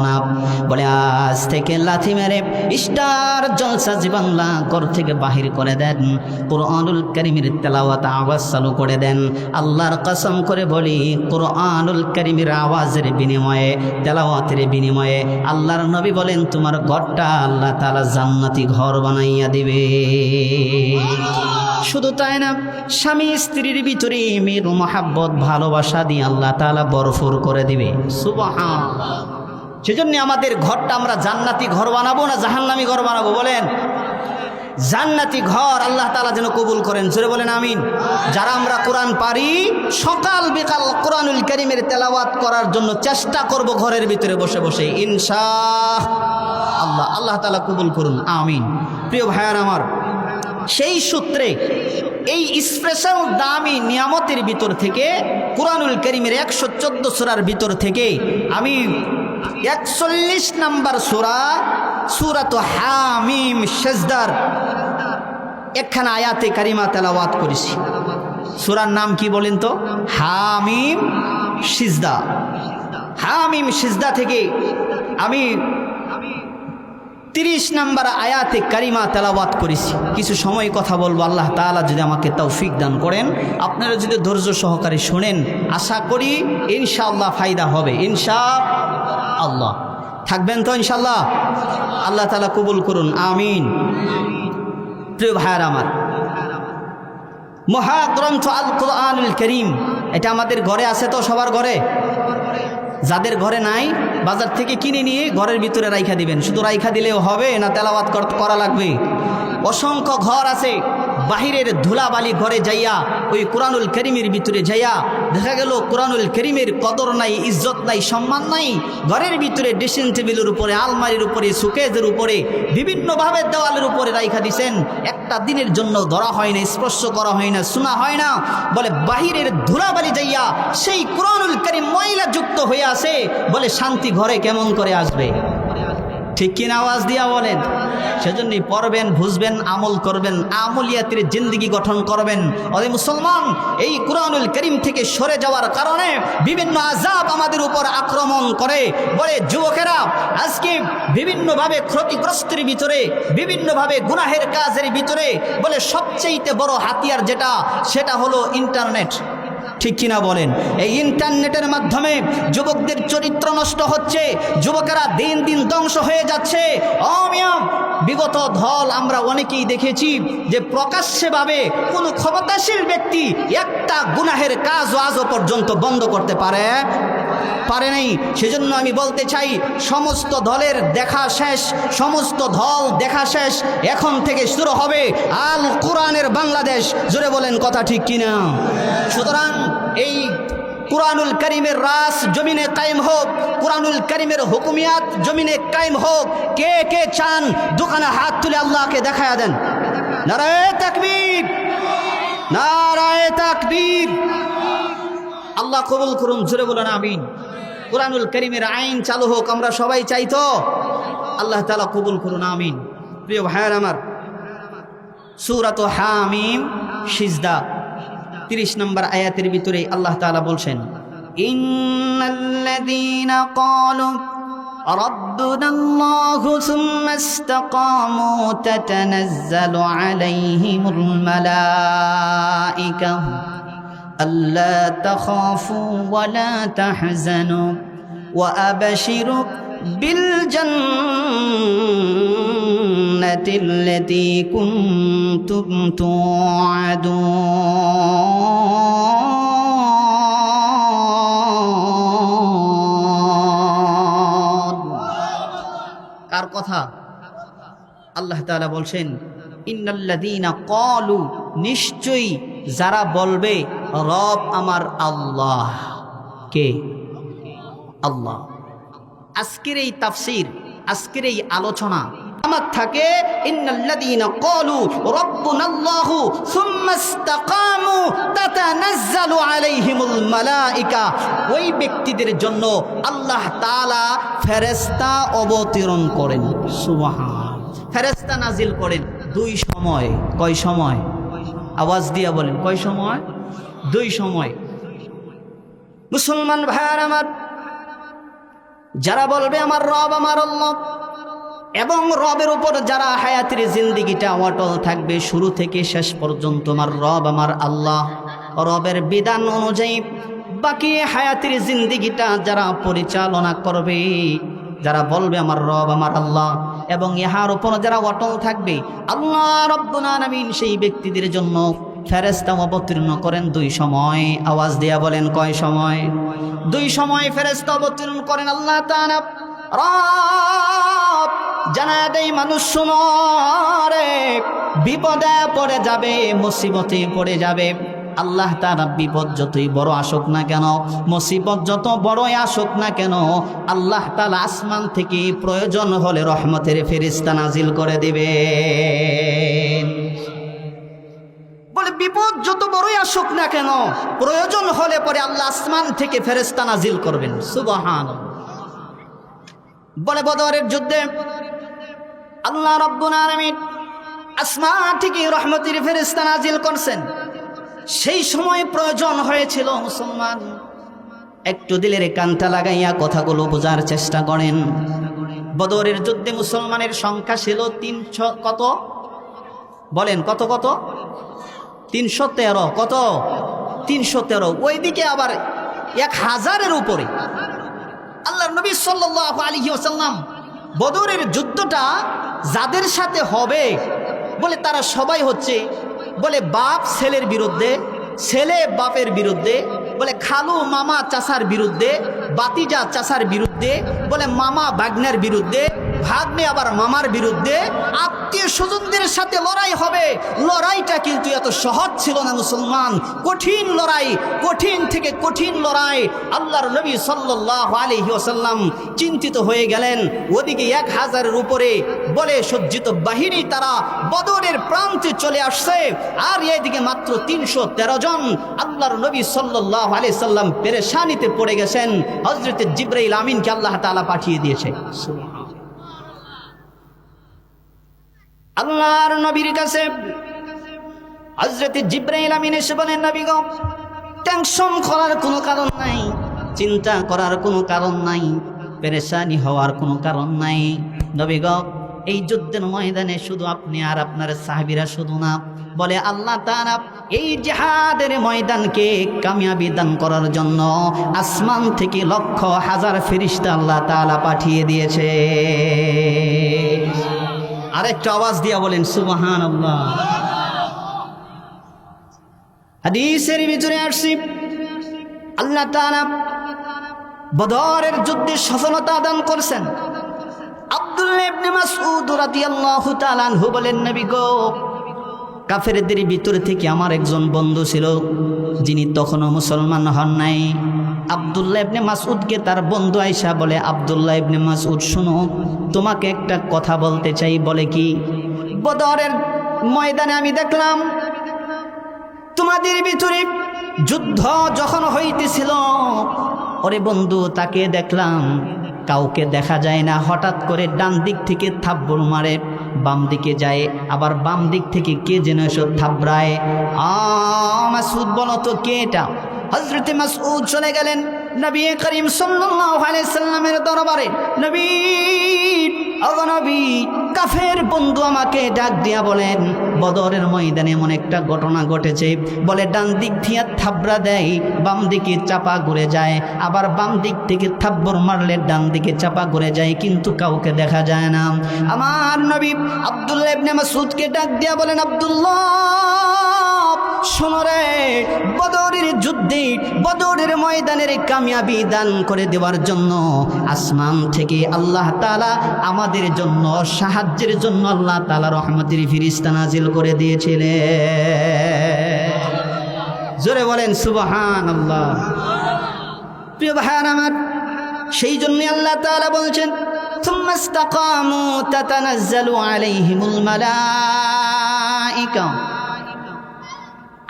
না। বলে আজ থেকে লাথি মেরে স্টার জলসা জি বাংলা ঘর থেকে বাহির করে দেন, কুরআনুল কারীমের তেলাওয়াত আওয়াজ চালু করে দেন। আল্লাহর কসম করে বলি, কুরআনুল কারীমের আওয়াজের বিনিময়ে, তেলাওয়াতের বিনিময়ে আল্লাহর নবী বলেন তোমার ঘরটা আল্লাহ তাআলা জান্নাতি ঘর বানাইয়া দিবে। শুধু তাই না, স্বামী স্ত্রীর ভিতরে মেয়ের মহাব্বত ভালোবাসা দিয়ে আল্লাহ তাআলা ভরপুর করে দিবে। সুবহানাল্লাহ। সেজন্য আমাদের ঘরটা আমরা জান্নাতি ঘর বানাবো না জাহান্নামী ঘর বানাবো? বলেন। জান্নাতি ঘর আল্লাহ তাআলা যেন কবুল করেন, জোরে বলেন আমিন। যারা আমরা কোরআন পারি সকাল বিকাল কোরআনুল কারীমের তেলাওয়াত করার জন্য চেষ্টা করব ঘরের ভিতরে বসে বসে, ইনশাআল্লাহ। আল্লাহ তাআলা কবুল করুন, আমিন। প্রিয় ভাইয়ার আমার, সেই সূত্রে এই স্পেশাল দামি নিয়ামতের ভিতর থেকে কুরআনুল কারীমের 114 সূরার ভিতর থেকে আমি 41 নম্বর সূরাত হামিম সিজদার একখানা আয়াতে কারিমা তেলাওয়াত করেছি। সূরার নাম কি বলেন তো? হামিম সিজদা। হামিম সিজদা থেকে আমি 30 নম্বর আয়াতে কারিমা তেলাওয়াত করেছি। কিছু সময় কথা বলবো, আল্লাহ তাআলা যদি আমাকে তৌফিক দান করেন, আপনারা যদি ধৈর্য সহকারে শুনেন, আশা করি ইনশাআল্লাহ ফায়দা হবে। ইনশাআল্লাহ থাকবেন তো ইনশাআল্লাহ? আল্লাহ তাআলা কবুল করুন, আমিন। প্রিয় ভাইয়ার আমার, মহাগ্রন্থ আল কুরআনুল কারীম এটা আমাদের ঘরে আছে তো? সবার ঘরে? যাদের ঘরে নাই বাজার থেকে কিনে নিয়ে ঘরের ভিতরে রাইখা দিবেন। শুধু রাইখা দিলেও হবে না, তেলাওয়াত করা লাগবে। অসংখ্য ঘর আছে, বাহিরের ধুলাবালি ঘরে যাইয়া ওই কুরআনুল কারীমের ভিতরে যাইয়া দেখা গেল কুরআনুল কারীমের কদর নাই, ইজ্জত নাই, সম্মান নাই। ঘরের ভিতরে ড্রেসিং টেবিলের উপরে, আলমারির উপরে, সুকেজের উপরে, বিভিন্নভাবে দেওয়ালের উপরে রাইখা দিছেন। একটা দিনের জন্য ধরা হয় না, স্পর্শ করা হয় না, শোনা হয় না। বলে বাহিরের ধুলাবালি যাইয়া সেই কুরআনুল কারীম ময়লা যুক্ত হয়ে আছে, বলে শান্তি ঘরে কেমন করে আসবে? ঠিক কিনা? আওয়াজ দিয়া বলেন। সেজন্যই পড়বেন, বুঝবেন, আমল করবেন, আমলিয়াতের জিন্দেগি গঠন করবেন। ওরে মুসলমান, এই কুরআনুল কারীম থেকে সরে যাওয়ার কারণে বিভিন্ন আযাব আমাদের উপর আক্রমণ করে। বলে যুবকেরা আজকে বিভিন্নভাবে ক্ষতিগ্রস্তের ভিতরে, বিভিন্নভাবে গুনাহের কাজের ভিতরে, বলে সবচেয়ে বড় হাতিয়ার যেটা, সেটা হলো ইন্টারনেট। ঠিক কিনা বলেন? এই ইন্টারনেটের মাধ্যমে যুবকদের চরিত্র নষ্ট হচ্ছে, যুবকেরা দিন দিন ধ্বংস হয়ে যাচ্ছে। বিগত ধল আমরা অনেকেই দেখেছি যে প্রকাশ্যভাবে কোনো ক্ষমতাশীল ব্যক্তি একটা গুনাহের কাজ আজও পর্যন্ত বন্ধ করতে পারে নাই। সেজন্য আমি বলতে চাই, সমস্ত দলের দেখা শেষ, সমস্ত দল দেখা শেষ। এখন থেকে শুরু হবে আল কোরআনের বাংলাদেশ। জোরে বলেন কথা ঠিক কিনা? সুতরাং এই কুরআনুল কারীমের রাস জমিনে কায়েম হোক, কুরআনুল কারীমের হুকুমিয়াত জমিনে কায়েম হোক। কে কে চান দোকানে হাত তুলে আল্লাহকে দেখায়া দেন। নারায়ে তাকবীর, নারায়ে তাকবীর। আল্লাহ কবুল করুন, জোরে বলেন আমিন। কুরআনুল কারীমের আইন চালু হোক, আমরা সবাই চাই তো? আল্লাহ তাআলা কবুল করুন, আমিন। প্রিয় ভাইয়ের আমার, সূরাত হামিম সিজদা 30 নম্বর আয়াতের ভিতরে আল্লাহ তাআলা বলছেন, ইন্নাল্লাযীনা ক্বালু রাব্বুনাল্লাহু সুম্মা ইসতাকামু তাতানাজ্জালু আলাইহিমুল মালাঈকা আল্লা তাখাফু ওয়া লা তাহজানু ওয়া আবশিরু বিল জান্নাতিল্লাতী কুনতুম তুআদুন। কার কথা? আল্লাহ তাআলা বলছেন, ইন্নাল্লাযীনা ক্বালু, নিশ্চয়ই যারা বলবে রব আমার আল্লাহ। কে? আল্লাহ। আজকের এই তাফসীর, আজকের এই আলোচনা আমার থাকে ইন্নাল্লাযীনা ক্বালু রাব্বুনাল্লাহু সুম্মা ইসতাকামু তাতানাজ্জালু আলাইহিমুল মালাঈকা। ওই ব্যক্তিদের জন্য আল্লাহ তাআলা ফেরেশতা অবতরণ করেন। সুবহান। ফেরেশতা নাজিল করেন 2 সময়। কয় সময়? আওয়াজ দিয়া বলেন, কয় সময়? 2 সময়। মুসলমান ভাইয়ার আমার, যারা বলবে আমার রব আমার আল্লাহ, এবং রবের উপর যারা হায়াতের জিন্দেগিটা অটল থাকবে শুরু থেকে শেষ পর্যন্ত আমার রব আমার আল্লাহ, রবের বিধান অনুযায়ী বাকি হায়াতের জিন্দেগিটা যারা পরিচালনা করবে, যারা বলবে আমার রব আমার আল্লাহ এবং ইহার উপর যারা অটল থাকবে, আল্লাহ রব্বুল আলামিন সেই ব্যক্তিদের জন্য ফেরেশতা অবতীর্ণ করেন 2 সময়। আওয়াজ দিয়া বলেন কয় সময়? 2 সময় ফেরেশতা অবতীর্ণ করেন আল্লাহ তাআলা। রব জানায় দেই মানুষ শুনো রে, বিপদে পড়ে যাবে, মুসিবতে পড়ে যাবে। আল্লাহ তাআলা বিপদ যতই বড় আসুক না কেন, মুসিবত যত বড়ই আসুক না কেন, আল্লাহ তাআলা আসমান থেকে প্রয়োজন হলে রহমতের ফেরেশতা নাজিল করে দিবে। বলে বিপদ যত বড়ই আসুক না কেন, প্রয়োজন হলে পরে আল্লাহ আসমান থেকে ফেরেশতা নাজিল করবেন। সুবহানাল্লাহ। বলে বদরের যুদ্ধে আল্লাহ রাব্বুল আলামিন আসমান থেকে রহমতের ফেরেশতা নাজিল করছেন। সেই সময় প্রয়োজন হয়েছিল মুসলমান, একটু দিলের কানটা লাগাইয়া কথাগুলো বোঝার চেষ্টা করেন। বদরের যুদ্ধে মুসলমানের সংখ্যা ছিল 300 কত বলেন? কত কত? 313। কত? 313। ওইদিকে আবার 1000-এর উপরে। আল্লাহর নবী সাল্লাল্লাহু আলাইহি ওয়াসাল্লাম বদরের যুদ্ধটা যাদের সাথে হবে বলে তারা সবাই হচ্ছে বলে বাপ ছেলের বিরুদ্ধে, ছেলে বাপের বিরুদ্ধে, বলে খালু মামা চাচার বিরুদ্ধে, বাতিজা চাচার বিরুদ্ধে, বলে মামা ভাগ্নের বিরুদ্ধে, ভাগ্নে আবার মামার বিরুদ্ধে, আত্মীয় স্বজনদের সাথে লড়াই হবে। লড়াইটা কিন্তু এত সহজ ছিল না মুসলমান, কঠিন লড়াই, কঠিন থেকে কঠিন লড়াই। আল্লাহর নবী সাল্লাল্লাহু আলাইহি ওয়াসাল্লাম চিন্তিত হয়ে গেলেন। ওদিকে 1000-এর উপরে বলে সজ্জিত বাহিনী তারা বদরের প্রান্তে চলে আসছে, আর এদিকে মাত্র 313 জন। আল্লাহর নবী সাল্লাল্লাহু আলাইহি সাল্লাম পেরেশানিতে পড়ে গেছেন। হযরত জিবরাইল আমিনকে আল্লাহ তাআলা পাঠিয়ে দিয়েছে। আল্লাহর নবীর কাছে হযরত জিবরাইল আমিন এসে বলেন, নবী গো, টেনশন করার কোনো কারণ নাই, চিন্তা করার কোনো কারণ নাই, পেরেশানি হওয়ার কোনো কারণ নাই। নবী গো, এই যুদ্ধের ময়দানে শুধু আপনি আর আপনার সাহাবীরা শুধু না, বলে আল্লাহ তাআলা এই জিহাদের ময়দানকে কামিয়াবি দান করার জন্য আসমান থেকে লক্ষ হাজার ফেরেশতা আল্লাহ তাআলা পাঠিয়ে দিয়েছে। আরেকটা আওয়াজ দিয়া বলেন সুবহানাল্লাহ। হাদিসের ভিতরে আসছে আল্লাহ তাআলা বদরের যুদ্ধে সফলতা দান করেছেন। আব্দুল্লাহ ইবনে মাসউদ রাদিয়াল্লাহু তাআলা আনহু বলেন, নবী গো, কাফেরদের ভিতর থেকে আমার একজন বন্ধু ছিল যিনি তখনও মুসলমান হন নাই। আব্দুল্লাহ ইবনে মাসউদকে তার বন্ধু আয়েশা বলে, আব্দুল্লাহ ইবনে মাসউদ শুনো, তোমাকে একটা কথা বলতে চাই। বলে কি? বদরের ময়দানে আমি দেখলাম তোমাদের ভিতরে যুদ্ধ যখন হইতেছিল, ওরে বন্ধু, তাকে দেখলাম কাউকে দেখা যায় না, হঠাৎ করে ডান দিক থেকে থাপ্পড় মারে, বাম দিকে যায়, আবার বাম দিক থেকে কে যেন এসে থাবড়ায়। মাসউদ বলো তো কে এটা? হযরতে মাসউদ চলে গেলেন নবী করিম সাল্লাল্লাহু আলাইহি সাল্লামের দরবারে। নবী, ও নবী, কাফের বন্ধু আমাকে ডাক দিয়া বলেন বদরের ময়দানে এমন একটা ঘটনা ঘটেছে। বলে ডান দিক দিয়ে থাবড়া দেয়, বাম দিকে চাপা ঘুরে যায়, আবার বাম দিক থেকে থাপ্পড় মারলে ডান দিকে চাপা ঘুরে যায়, কিন্তু কাউকে দেখা যায় না। আমার নবী আব্দুল্লাহ ইবনে মাসউদকে ডাক দিয়া বলেন, আব্দুল্লাহ শোনো রে, বদরের যুদ্ধে বদরের ময়দানের কামিয়াবি দান করে দেওয়ার জন্য আসমান থেকে আল্লাহ তাআলা আমাদের জন্য সাহায্যের জন্য আল্লাহ তাআলা রহমতের ফেরেশতা নাজিল করে দিয়েছিলেন। জোরে বলেন সুবহানাল্লাহ। প্রিয় ভাইরা আমার, সেই জন্য আল্লাহ তাআলা বলছেন, সুম্মা ইসতাকামু তাতানাজ্জালু আলাইহিমুল মালাইকা।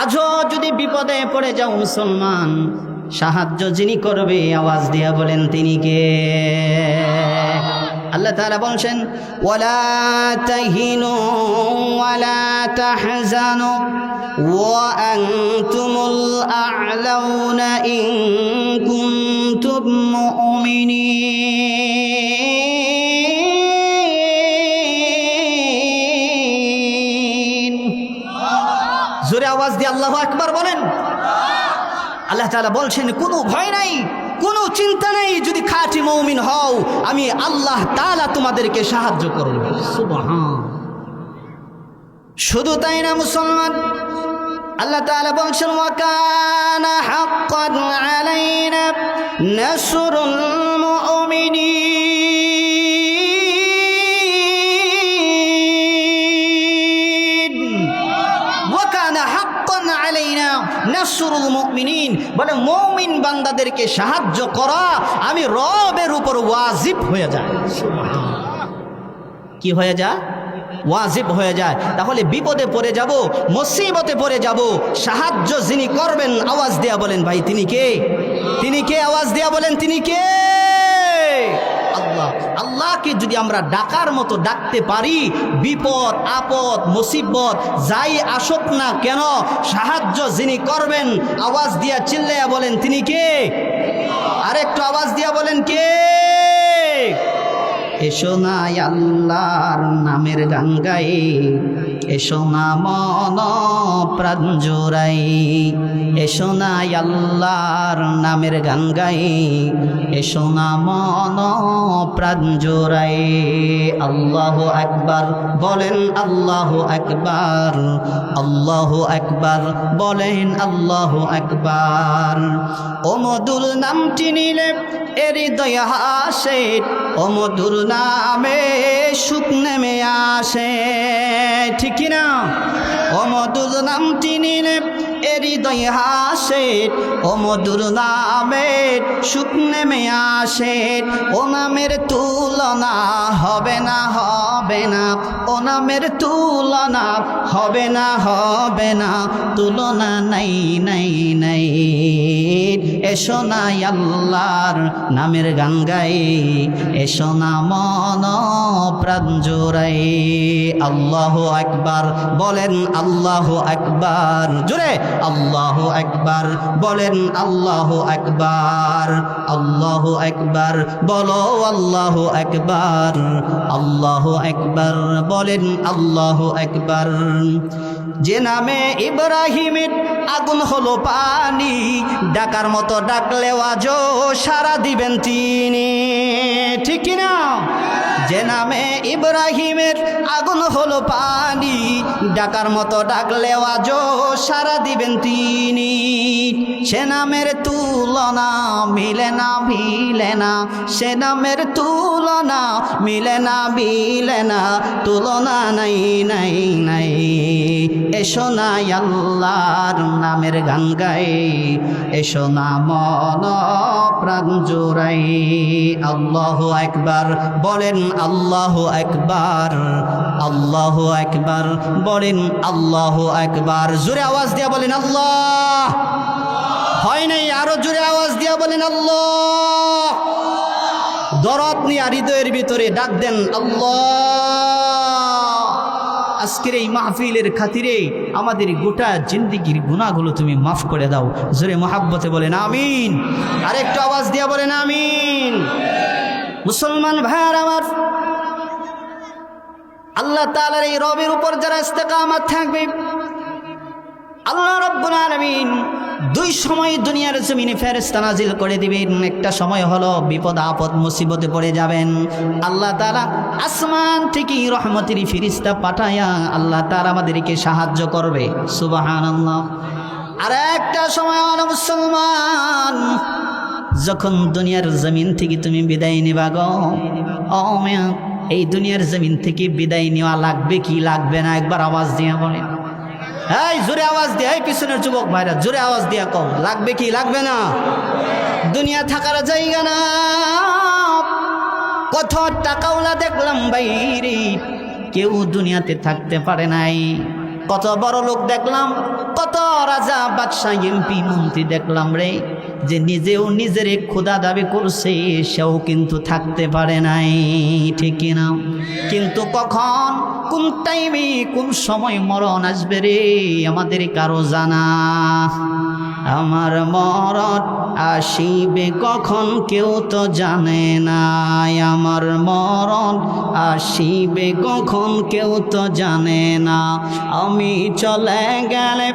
আজও যদি বিপদে পড়ে যাও মুসলমান, সাহায্য যিনি করবে, আওয়াজ দিয়া বলেন তিনি কে? আল্লাহ তাআলা বলছেন, ওয়ালা তাহিনু ওয়ালা তাহজানু ওয়া আনতুমুল আ'লাউনা ইন কুনতুম মুমিনিন। আওয়াজ দিয়ে আল্লাহু আকবার বলেন। আল্লাহ তাআলা বলছেন কোনো ভয় নাই, কোনো চিন্তা নেই, যদি খাঁটি মুমিন হও আমি আল্লাহ তাআলা তোমাদেরকে সাহায্য করব। সুবহান। শুধু তাই না মুসলমান, আল্লাহ তাআলা বলছেন ওয়া কানা হাক্কান আলাইনা নাসরুল মুমিনিন। ওয়া কানা হাক্কান আলাইনা নাসরুল মুমিনিন, বলে মুমিন বান্দাদেরকে সাহায্য করা আমি রবের উপর ওয়াজিব হয়ে যায়। কি হয়ে যায়? ওয়াজিব হয়ে যায়। তাহলে বিপদে পড়ে যাব, মুসিবতে পড়ে যাব, সাহায্য যিনি করবেন আওয়াজ দেয়া বলেন ভাই তিনি কে? তিনি কে? আওয়াজ দেয়া বলেন তিনি কে? আল্লাহ। আল্লাহকে যদি আমরা ডাকার মতো ডাকতে পারি, বিপদ আপদ মুসিবত যাই আসুক না কেন সাহায্য যিনি করবেন আওয়াজ দিয়া চিল্লাইয়া বলেন তিনি কে? আরেকটু আওয়াজ দিয়া বলেন কে? এসো না আল্লাহর নামের গান গাই, এসো না মন প্রাণ জোড়াই, এসো না আল্লাহর নামের গান গাই, এসো না মন প্রাণ জোড়াই। আল্লাহু আকবার বলেন, আল্লাহু আকবার, আল্লাহু আকবার বলেন, আল্লাহু আকবার। ও মধুর নামটি নিলে হৃদয় হাসে, ও মধুর নামে সুখ নেমে আসে, ঠিক না? ও মধুর নামটি নিলে হৃদয় হাসে, ও মধুর নামে সুখ নেমে আসে। ও নামের তুলনা হবে না, হবে না, ও নামের তুলনা হবে না, হবে না, তুলনা নাই নাই নাই। এসো না আল্লাহর নামের গান গাই, এসো না মন প্রাণ জোড়াই। আল্লাহু আকবার বলেন, আল্লাহু আকবার, জোরে আল্লাহু আকবার বলেন, আল্লাহু আকবার, আল্লাহু আকবার বলো, আল্লাহু আকবার, আল্লাহু আকবার বলেন, আল্লাহু আকবার। যে নামে ইব্রাহিমের আগুন হলো পানি, ডাকার মতো ডাকলেও আজও সারা দিবেন তিনি, ঠিক না? যে নামে ইব্রাহিমের আগুন হলো পানি, ডাকার মতো ডাকলেও আজও সারা দিবেন তিনি। সে নামের তুলনা মিলে না, মিলে না, সে নামের তুলনা মিলে না, মিলে না, তুলনা নাই নাই নাই। এসো না আল্লাহর নামের গান গাই, এসো না মন প্রাণ জোড়াই। আল্লাহু আকবার বলেন, আল্লাহু আকবার, আল্লাহু আকবার বলেন, আল্লাহু আকবার। জোরে আওয়াজ দিয়া বলেন আল্লাহ। হয় নাই, আরো জোরে আওয়াজ দিয়া বলেন আল্লাহ। দরদ নিয়ে হৃদয়ের ভিতরে ডাক দেন আল্লাহ। আজকের এই মাহফিলের খাতিরে আমাদের গোটা জিন্দেগির গুনাহগুলো তুমি মাফ করে দাও। জোরে মহাব্বতে বলেন আমিন। আরেকটু আওয়াজ দিয়া বলেন আমিন। মুসলমান ভাইয়ার আমার, আল্লাহ তাআলার এই রবের উপর যারা ইস্তেকামত থাকবে, আল্লাহ রাব্বুল আলামিন দুই সময় দুনিয়ার জমিনে ফেরেশতা নাজিল করে দিবেন। একটা সময় হলো বিপদ আপদ মুসিবতে পড়ে যাবেন, আল্লাহ তাআলা আসমান থেকে রহমতের ফেরেশতা পাঠায়া আল্লাহ তাআলা আমাদেরকে সাহায্য করবে। সুবহানাল্লাহ। আর একটা সময় হলো মুসলমান, যখন দুনিয়ার জমিন থেকে তুমি বিদায় নিবা গো, ও মিয়া এই দুনিয়ার জমিন থেকে বিদায় নেওয়া লাগবে কি লাগবে না একবার আওয়াজ দিয়ে বলেন। এই জোরে আওয়াজ দিয়ে, এই পিছনের যুবক ভাইরা জোরে আওয়াজ দিয়া কও, লাগবে কি লাগবে না? দুনিয়া থাকার জায়গা না। কত টাকাওয়ালা দেখলাম বাইরে, কেউ দুনিয়াতে থাকতে পারে নাই। কত বড় লোক দেখলাম, কত রাজা বাদশাহ এমপি মন্ত্রী দেখলাম রে, যে নিজেও নিজের খোদা দাবি করছে, সেও কিন্তু থাকতে পারে নাই, ঠিক না? কিন্তু কখন কোন টাইমে কোন সময় মরণ আসবে রে আমাদের কারো জানা আমার মরণ আসিবে কখন কেউ তো জানে না, আমার মরণ আসিবে কখন কেউ তো জানে না। আমি চলে গেলে